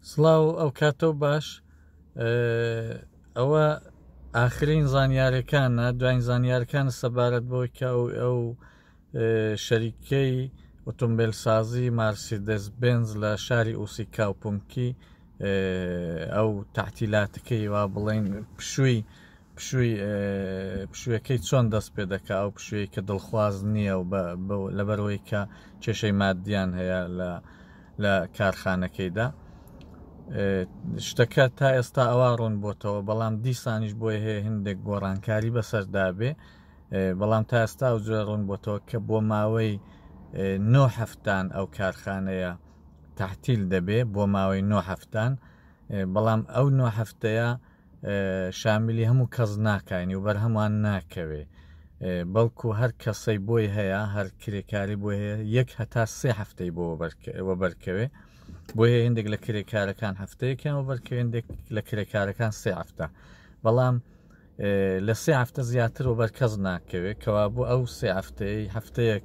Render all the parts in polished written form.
سڵاو ئەو کاتۆ باش ئەوە ئاخرین زانیاریەکانە دوایین زانیاریەکانە سەبارەت بۆی کە ئەو شەریکەی ئۆتۆمبیلسازی مارسیدس بنز لە شاری ئوسیکا و پونکی ئەو تەعتیلاتەکەی وا بڵێن پشوویەکەی چۆن دەست پێ دەکا ئەو پشووی کە دڵخواز نییە و لەبەرەوەی کە کێشەی مادیان هەیە لە کارخانەکەیدا شتەکە تا ئێستا ئەوە ڕوون بۆتەوە بەڵام دیسانیش بۆی هەیە هەندێک گۆڕانکاری بەسەردابێ بەڵام تا ئێستا و جوێ ڕوون بۆتەوە کە بۆ ماوەی 9 هەفتان ئەو کارخانەیە تەحتیل دەبێ بۆ ماوەی 9 هەفتان بەڵام ئەو 9 هەفتەیە شامیلی هەموو کەس ناکاینی و بەرهەمان ناکەوێ بەڵکو هەر کەسەی بۆی هەیە هەر کرێکاری بۆ هەیە 1 هەتا 3 هەفتەی بۆ بەرکەوێ بۆیە هەندێک لە کرێکارەکان هەفتەیەکیان و بەرکەوێ هەندێک لە کرێکارەکان 3 هەفتە بەڵام لە 3 هەفتە زیاتر و بەرکەس ناکەوێت کەوا بۆ ئەو 3 هەفتەیەک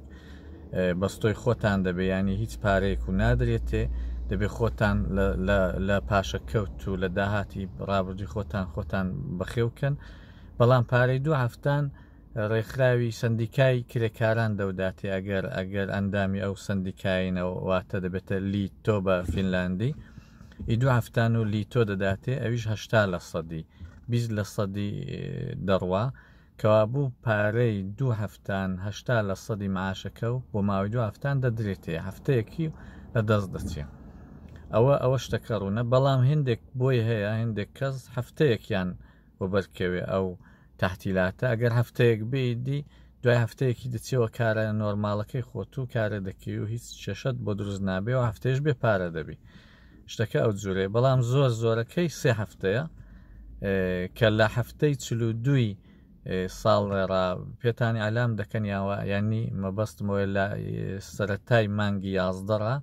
بەستۆی خۆتان دەبێ ینی هیچ پارەیەک و نادرێتێ دەبێت خۆتان لە پاشەکەوت و لە داهاتی ڕابردوی خۆتان بەخێوکەن بەڵام پارەی 2 هەفتان ڕێکخراوی سندیکای کرێکاران دەوداتێ ئەگەر ئەندامی ئەو سندیکاینەوە واتە دەبێتە لیتۆ بە فینلاندی 2 هەفتان و لیتۆ دەداتێ ئەویش 80% 20% دەڕوا کەوا بوو پارەی 2 هەفتان 80% معاشەکە و بۆ ماوەی 2 هەفتان دەدرێتێ هەفتەیەکی لە دەست دەچێت ئەوە شتەکە ڕوونە بەڵام هەندێک بۆی هەیە هەندێک کەس هەفتەیەکیان بۆ بەرکەوێ ئەو تەحتیلاتە ئەگەر هەفتەیەک بیدی دوای هەفتەیەکی دەچێەوە کارە نۆرماڵەکەی خۆت و کارە دەکەی و هیچ کێشەت بۆ دروست نابێ و هەفتەیەش بێ پارە دەبی شتەکە ئەو جوورێ بەڵام زۆرەکەی 3 هەفتەیە کە لە هەفتەی 42 ساڵ ڕێڕا پێتانی ئالام دەکەن ینی مەبەستمەوە لە سەرەتای مانگی 11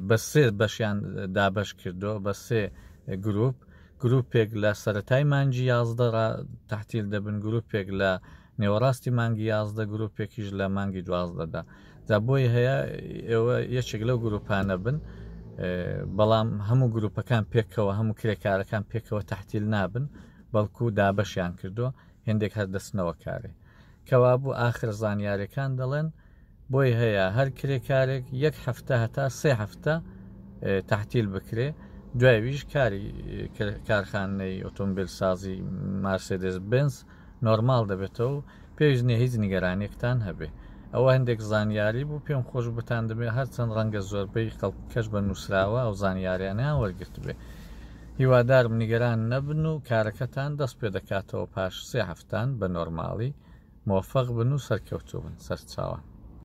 بە 3 بەشیان دابەش کردو بە 3 گروپێک لە سەرەتای مانگی 11 تەحتیل دەبن گروپێک لە نێوەڕاستی مانگی 11 گروپێکیش لە مانگی 12دا دا بۆی هەیە ئێوە یەکێک لەو گروپانە بن بەڵام هەموو گروپەکان پێکەوە هەموو کرێکارەکان پێکەوە تەحتیل نابن بەڵکو دابەشیان کردو هێندێک هەردەستنەوە کارێ کەوا بوو ئاخر زانیاریەکان دەڵێن بۆی هەیە هەر کرێکارێک 1 هەفتە هەتا 3 هەفتە تەحتیل بکرێ دوایویش کارخانەی ئۆتۆمبیلسازی مارسیدس بنز نۆرمال دەبێتەوە و پێویست نییە هیچ نیگەرانێکتان هەبێ ئەوە هەندێک زانیاری بوو پێم خۆش بتان دەبێت هەرچەند ڕەنگە زۆربەی کەش بە نووسراوە ئەو زانیاریانیان وەرگرت بێ هیوادارم نیگەران نەبن و کارەکەتان دەست پێ دەکاتەوە پاش 3 هەفتان بە نۆرماڵی مۆفەق بن و سەرکەوتوو بن سەرچاوە